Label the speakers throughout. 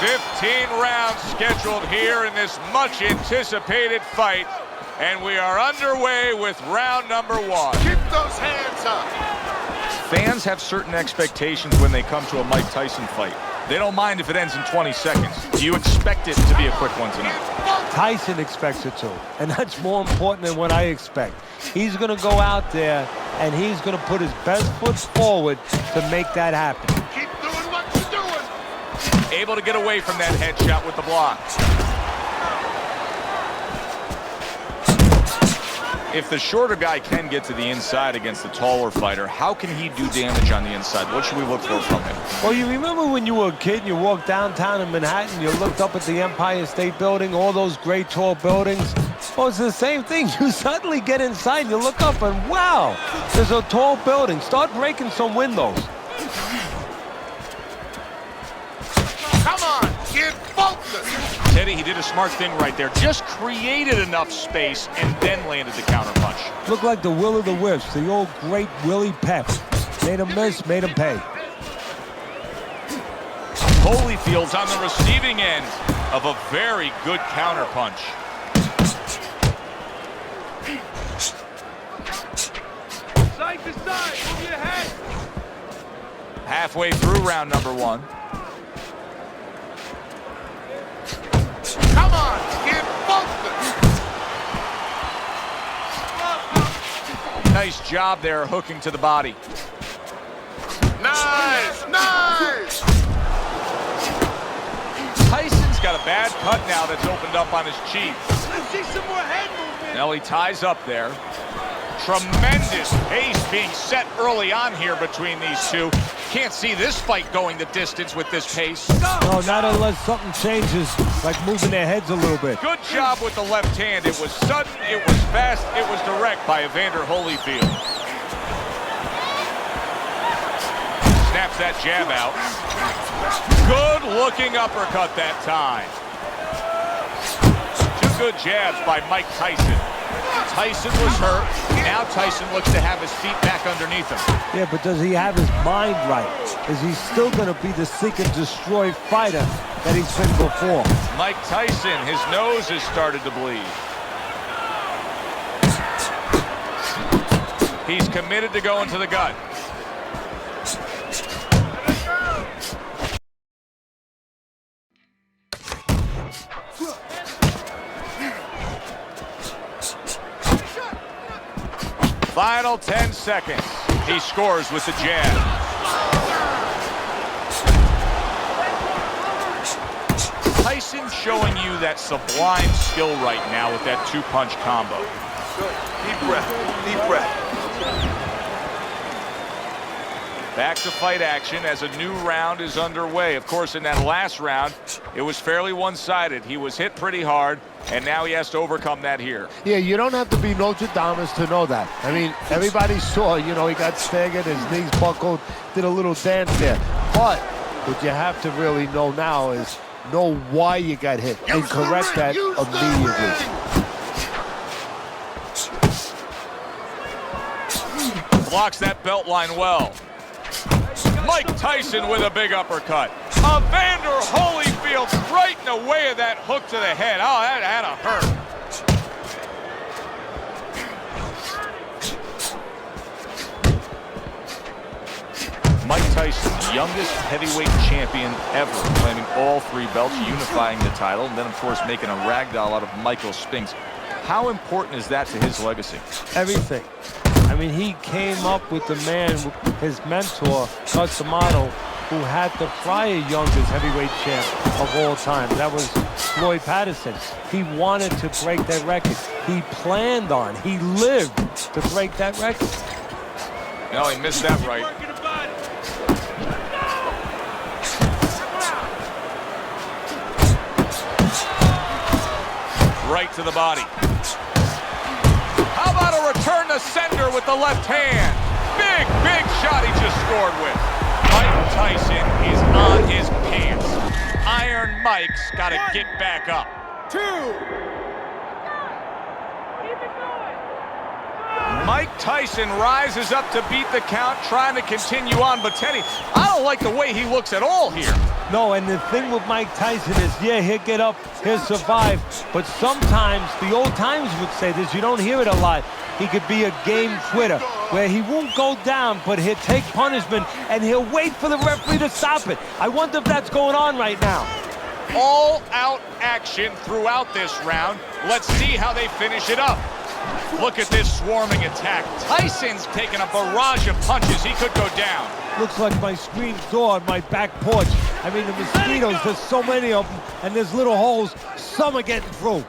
Speaker 1: 15 rounds scheduled here in this much anticipated fight, and we are underway with round number 1.
Speaker 2: Keep those hands up.
Speaker 3: Fans have certain expectations when they come to a Mike Tyson fight. They don't mind if it ends in 20 seconds. Do you expect it to be a quick one tonight?
Speaker 4: Tyson expects it to, and that's more important than what I expect. He's going to go out there, and he's going to put his best foot forward to make that happen.
Speaker 2: Keep doing what you're doing.
Speaker 1: Able to get away from that headshot with the block.
Speaker 3: If the shorter guy can get to the inside against the taller fighter, how can he do damage on the inside? What should we look for from him?
Speaker 4: Well, you remember when you were a kid and you walked downtown in Manhattan, you looked up at the Empire State Building, all those great tall buildings? Well, it's the same thing. You suddenly get inside and you look up and wow, there's a tall building. Start breaking some windows.
Speaker 2: Come on, get focused.
Speaker 1: Teddy, he did a smart thing right there. Just created enough space and then landed the counterpunch.
Speaker 4: Looked like the Will of the Wisps, the old great Willie Pep. Made him miss, made him pay.
Speaker 1: Holyfield's on the receiving end of a very good counterpunch.
Speaker 2: Side to side, move your head.
Speaker 3: Halfway through round number 1.
Speaker 2: Come on, get focused.
Speaker 1: Nice job there, hooking to the body.
Speaker 2: Nice, nice.
Speaker 1: Tyson's got a bad cut now that's opened up on his cheek.
Speaker 2: Let's see some more head movement.
Speaker 1: Now he ties up there. Tremendous pace being set early on here between these two. Can't see this fight going the distance with this pace.
Speaker 4: No, not unless something changes, like moving their heads a little bit.
Speaker 1: Good job with the left hand. It was sudden, it was fast, it was direct by Evander Holyfield. Snaps that jab out. Good looking uppercut that time. Two good jabs by Mike Tyson. Tyson was hurt. Now Tyson looks to have his feet back underneath him.
Speaker 4: Yeah, but does he have his mind right? Is he still going to be the seek and destroy fighter that he's been before?
Speaker 1: Mike Tyson, his nose has started to bleed. He's committed to going to the gut. Final 10 seconds. He scores with the jab. Tyson showing you that sublime skill right now with that two-punch combo.
Speaker 2: Good. Deep breath. Deep breath.
Speaker 1: Back to fight action as a new round is underway. Of course, in that last round, it was fairly one-sided. He was hit pretty hard, and now he has to overcome that here.
Speaker 4: Yeah, you don't have to be Notre Dame to know that. I mean, everybody saw, you know, he got staggered, his knees buckled, did a little dance there. But what you have to really know now is know why you got hit and correct that immediately.
Speaker 1: Blocks that belt line well. Mike Tyson with a big uppercut. Evander Holyfield right in the way of that hook to the head. Oh, that had to hurt.
Speaker 3: Mike Tyson, the youngest heavyweight champion ever, claiming all 3 belts, unifying the title, and then, of course, making a ragdoll out of Michael Spinks. How important is that to his legacy?
Speaker 4: Everything. I mean, he came up with the man, his mentor, Customato, who had the prior youngest heavyweight champ of all time. That was Floyd Patterson. He wanted to break that record. He planned on, he lived to break that record.
Speaker 1: No, he missed that right. Right to the body. How about a return to sender with the left hand? Big shot he just scored with. Mike Tyson is on his pants. Iron Mike's got to get back up.
Speaker 2: 2. Keep it going.
Speaker 1: Mike Tyson rises up to beat the count, trying to continue on. But Teddy, I don't like the way he looks at all here.
Speaker 4: No, and the thing with Mike Tyson is, yeah, he'll get up, he'll survive. But sometimes, the old timers would say this, you don't hear it a lot, he could be a game quitter, where he won't go down, but he'll take punishment, and he'll wait for the referee to stop it. I wonder if that's going on right now.
Speaker 1: All-out action throughout this round. Let's see how they finish it up. Look at this swarming attack. Tyson's taking a barrage of punches. He could go down.
Speaker 4: Looks like my screen door on my back porch. I mean, the mosquitoes, there's so many of them, and there's little holes. Some are getting through.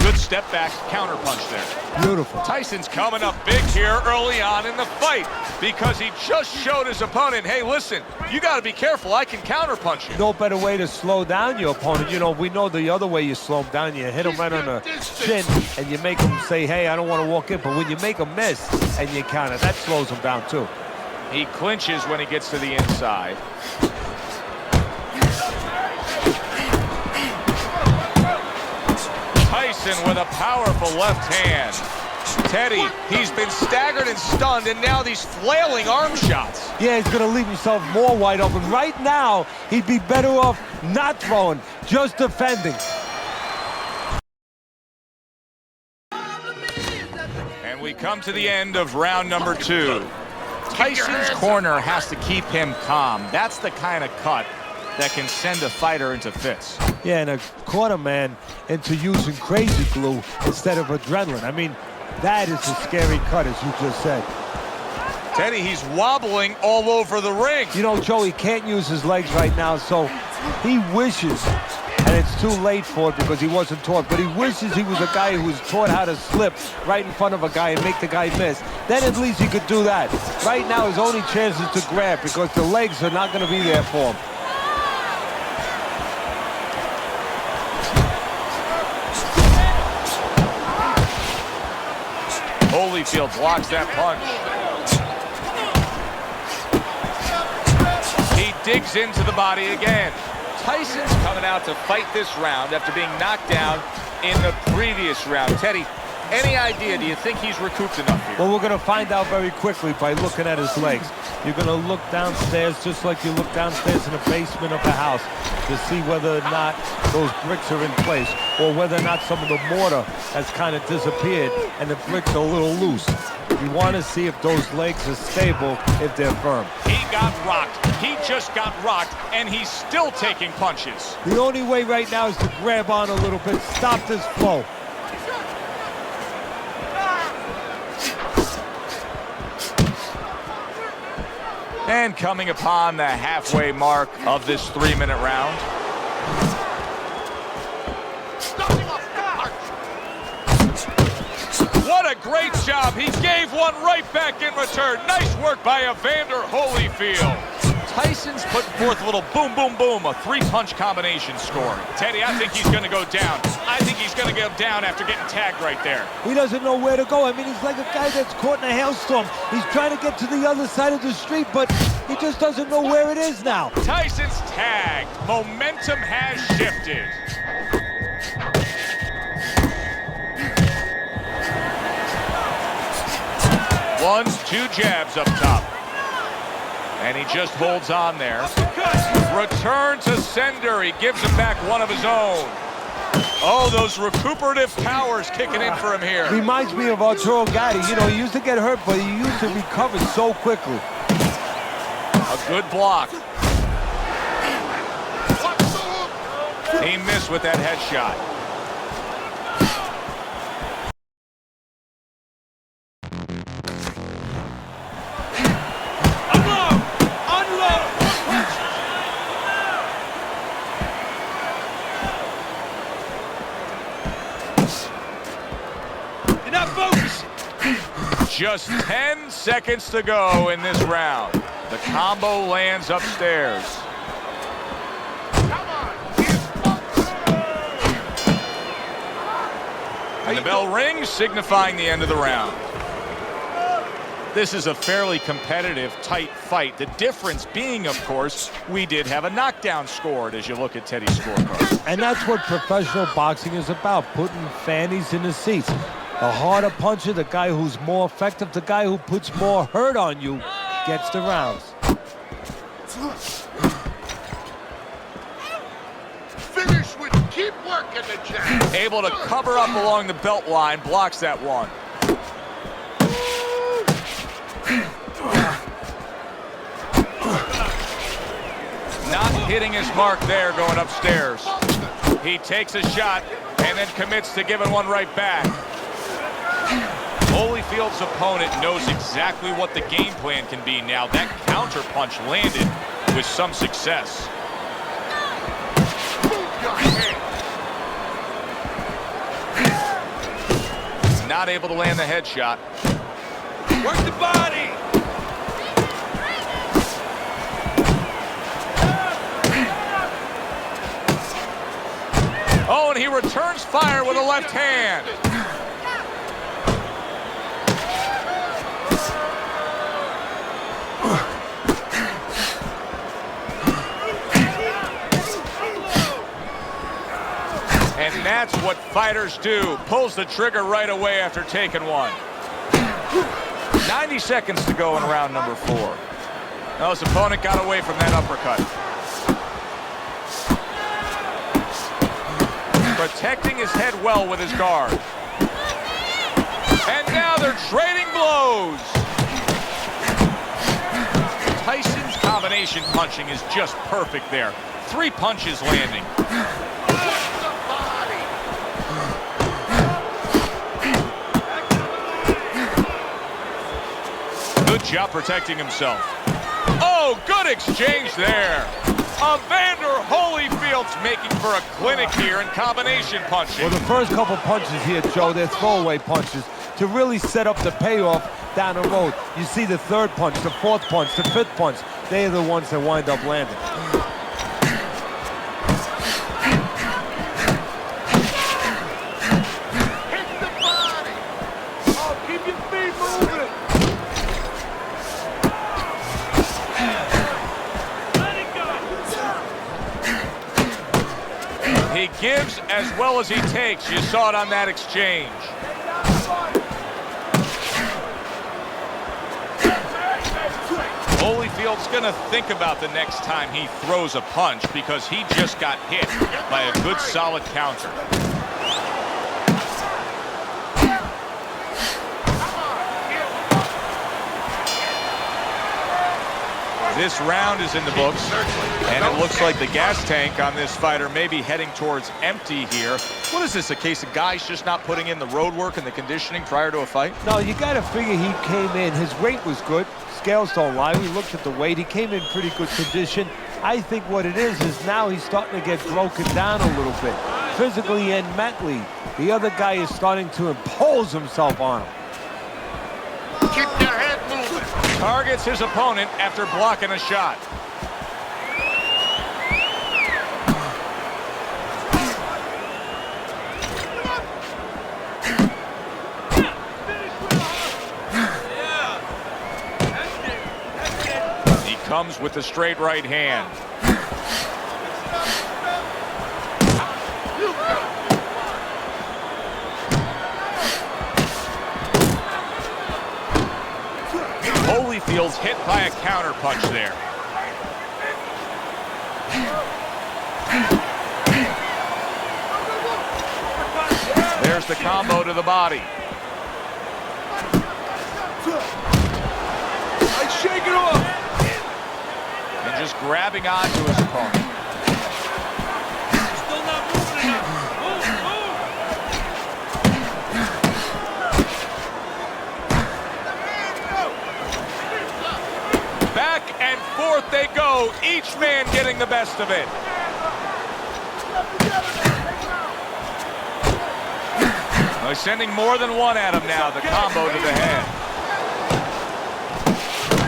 Speaker 1: Good step back, counter punch there.
Speaker 4: Beautiful.
Speaker 1: Tyson's coming up big here early on in the fight because he just showed his opponent, hey, listen, you got to be careful. I can counter punch you.
Speaker 4: No better way to slow down your opponent. You know, we know the other way you slow him down. You hit him right on the chin, and you make him say, hey, I don't want to walk in. But when you make him miss and you counter, that slows him down too.
Speaker 1: He clinches when he gets to the inside. Tyson with a powerful left hand. Teddy, he's been staggered and stunned, and now these flailing arm shots.
Speaker 4: Yeah, he's going to leave himself more wide open. Right now, he'd be better off not throwing, just defending.
Speaker 1: And we come to the end of round number 2. Tyson's corner has to keep him calm. That's the kind of cut that can send a fighter into fits.
Speaker 4: Yeah, and a corner man into using crazy glue instead of adrenaline. I mean, that is a scary cut, as you just said.
Speaker 1: Teddy, he's wobbling all over the ring.
Speaker 4: You know, Joe, he can't use his legs right now, so he wishes, and it's too late for it because he wasn't taught, but he wishes he was a guy who was taught how to slip right in front of a guy and make the guy miss. Then at least he could do that. Right now, his only chance is to grab because the legs are not going to be there for him.
Speaker 1: Holyfield blocks that punch. He digs into the body again. Tyson's coming out to fight this round after being knocked down in the previous round. Teddy, any idea? Do you think he's recouped enough here?
Speaker 4: Well, we're going to find out very quickly by looking at his legs. You're going to look downstairs just like you look downstairs in the basement of a house to see whether or not those bricks are in place or whether or not some of the mortar has kind of disappeared and the bricks are a little loose. You want to see if those legs are stable, if they're firm.
Speaker 1: He got rocked. He just got rocked, and he's still taking punches.
Speaker 4: The only way right now is to grab on a little bit, stop this flow.
Speaker 1: And coming upon the halfway mark of this 3-minute round. What a great job. He gave one right back in return. Nice work by Evander Holyfield. Tyson's putting forth a little boom, boom, boom, a 3-punch combination scoring. Teddy, I think he's going to go down. I think he's going to go down after getting tagged right there.
Speaker 4: He doesn't know where to go. I mean, he's like a guy that's caught in a hailstorm. He's trying to get to the other side of the street, but he just doesn't know where it is now.
Speaker 1: Tyson's tagged. Momentum has shifted. One, 2 jabs up top. And he just holds on there. Return to sender. He gives him back one of his own. Oh, those recuperative powers kicking in for him here.
Speaker 4: Reminds me of Arturo Gatti. You know, he used to get hurt, but he used to recover so quickly.
Speaker 1: A good block. He missed with that headshot. Just 10 seconds to go in this round. The combo lands upstairs. And the bell rings, signifying the end of the round. This is a fairly competitive, tight fight. The difference being, of course, we did have a knockdown scored as you look at Teddy's scorecard.
Speaker 4: And that's what professional boxing is about, putting fannies in the seats. The harder puncher, the guy who's more effective, the guy who puts more hurt on you, gets the rounds.
Speaker 2: Finish with keep working the jab.
Speaker 1: Able to cover up along the belt line, blocks that one. Not hitting his mark there going upstairs. He takes a shot and then commits to giving one right back. Holyfield's opponent knows exactly what the game plan can be now. That counter punch landed with some success. Not able to land the headshot. Work the body. Oh, and he returns fire with a left hand. And that's what fighters do. Pulls the trigger right away after taking one. 90 seconds to go in round number 4. Now his opponent got away from that uppercut. Protecting his head well with his guard. And now they're trading blows. Tyson's combination punching is just perfect there. 3 punches landing. Good job protecting himself. Oh, good exchange there. Evander Holyfield's making for a clinic here in combination punching.
Speaker 4: Well, the first couple punches here, Joe, they're throwaway punches to really set up the payoff down the road. You see the third punch, the fourth punch, the fifth punch. They are the ones that wind up landing.
Speaker 2: Hit the body. Oh, keep your feet moving.
Speaker 1: He gives as well as he takes. You saw it on that exchange. Holyfield's going to think about the next time he throws a punch because he just got hit by a good solid counter. This round is in the books, and it looks like the gas tank on this fighter may be heading towards empty here. What is this, a case of guys just not putting in the road work and the conditioning prior to a fight?
Speaker 4: No, you got to figure he came in. His weight was good. Scales don't lie. We looked at the weight. He came in pretty good condition. I think what it is now he's starting to get broken down a little bit, physically and mentally. The other guy is starting to impose himself on him.
Speaker 2: Keep your head moving.
Speaker 1: Targets his opponent after blocking a shot. He comes with the straight right hand. Holyfield's hit by a counter punch there. There's the combo to the body.
Speaker 2: Shake it off.
Speaker 1: And just grabbing onto his opponent.
Speaker 2: Still not moving enough. Move, move.
Speaker 1: Back and forth they go, each man getting the best of it. They're sending more than one at him now, the combo to the head.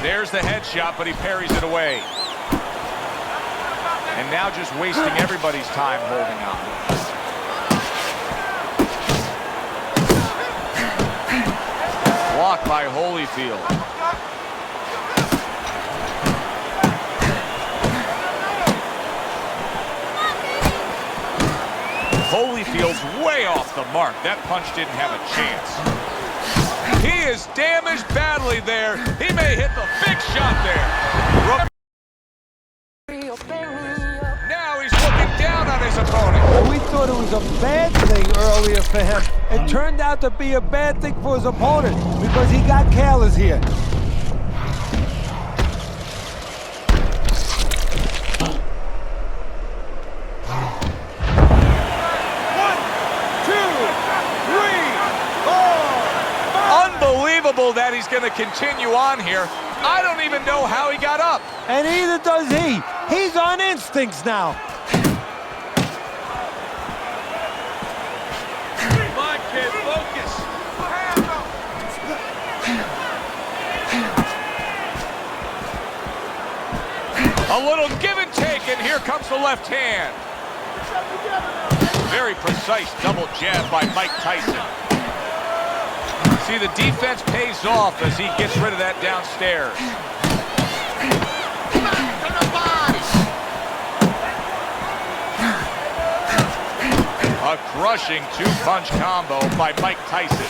Speaker 1: There's the headshot, but he parries it away. And now just wasting everybody's time holding on. Blocked by Holyfield. Holyfield's way off the mark. That punch didn't have a chance. He is damaged badly there. He may hit the big shot there. Now he's looking down on his opponent.
Speaker 4: Well, we thought it was a bad thing earlier for him. It turned out to be a bad thing for his opponent because he got careless here.
Speaker 1: Unbelievable that he's going to continue on here. I don't even know how he got up.
Speaker 4: And neither does he. He's on instincts now.
Speaker 2: Come on, kid, focus.
Speaker 1: A little give and take, and here comes the left hand. Very precise double jab by Mike Tyson. See, the defense pays off as he gets rid of that downstairs. A crushing two-punch combo by Mike Tyson.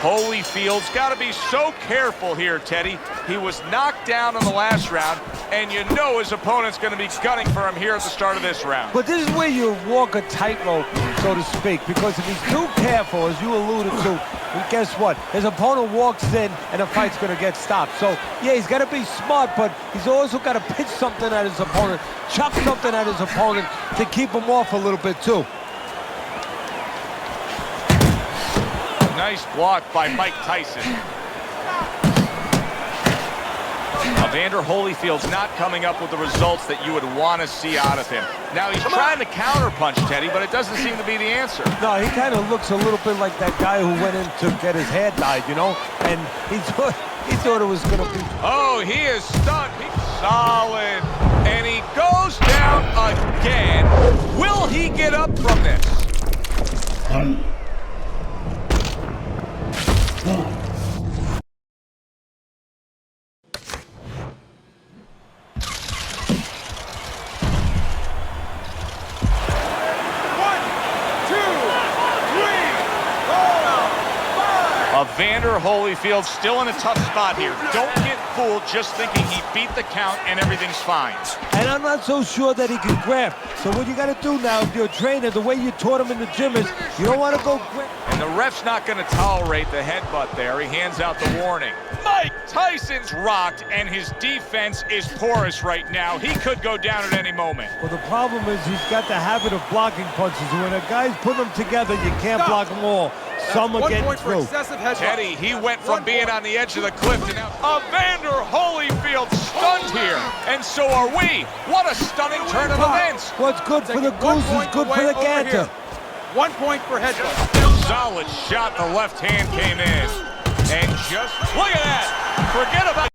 Speaker 1: Holyfield's got to be so careful here, Teddy. He was knocked down in the last round, and you know his opponent's going to be gunning for him here at the start of this round.
Speaker 4: But this is where you walk a tightrope, so to speak, because if he's too careful, as you alluded to, and guess what? His opponent walks in, and the fight's going to get stopped. So, yeah, he's got to be smart, but he's also got to pitch something at his opponent, chuck something at his opponent to keep him off a little bit, too.
Speaker 1: Nice block by Mike Tyson. Evander Holyfield's not coming up with the results that you would want to see out of him. Now, he's trying to counterpunch, Teddy, but it doesn't seem to be the answer.
Speaker 4: No, he kind of looks a little bit like that guy who went in to get his hair dyed, you know? And he thought it was going to be...
Speaker 1: Oh, he is stunned. He's solid. And he goes down again. Will he get up from this? Evander Holyfield still in a tough spot here. Don't get fooled just thinking he beat the count and everything's fine.
Speaker 4: And I'm not so sure that he can grab. So what you got to do now, if you're a trainer, the way you taught him in the gym is you don't want to go grab.
Speaker 1: And the ref's not going to tolerate the headbutt there. He hands out the warning. Mike Tyson's rocked, and his defense is porous right now. He could go down at any moment.
Speaker 4: Well, the problem is he's got the habit of blocking punches. And when a guy's putting them together, you can't block them all. Some are getting through.
Speaker 1: Teddy, he went from being on the edge of the cliff to now. Evander Holyfield stunned here, and so are we. What a stunning turn of events.
Speaker 4: What's good for the goose is good for the gander.
Speaker 2: 1 point for headbutt.
Speaker 1: Solid shot. The left hand came in. And just look at that. Forget about.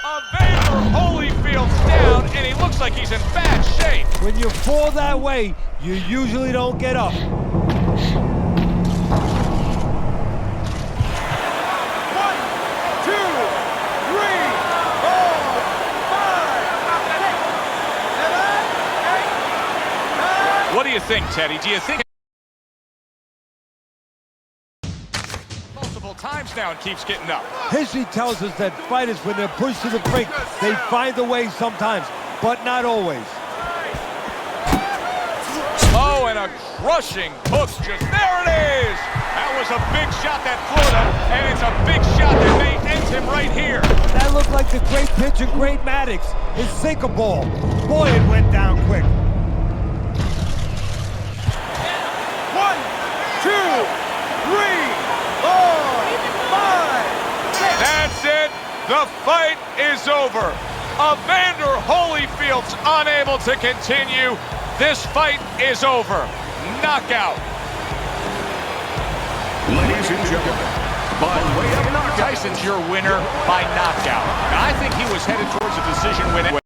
Speaker 1: Evander Holyfield's down, and he looks like he's in bad shape.
Speaker 4: When you fall that way, you usually don't get up.
Speaker 2: 1, 2, 3, 4, 5, 6, 7, 8, 9.
Speaker 1: What do you think, Teddy? Do you think multiple times now and keeps getting up?
Speaker 4: History tells us that fighters, when they're pushed to the brink, they find a way sometimes, but not always.
Speaker 1: Oh, and a crushing hook. Just there it is. That was a big shot that Florida, and it's a big shot that may end him right here.
Speaker 4: That looked like the great pitcher, great Maddox, his sinker ball. Boy, it went down quick.
Speaker 2: 1, 2, 3, 4, 5, 6.
Speaker 1: That's it. The fight is over. Evander Holyfield's unable to continue. This fight is over. Knockout.
Speaker 5: Ladies and gentlemen, by way of knockout,
Speaker 1: Tyson's your winner by knockout. I think he was headed towards a decision win.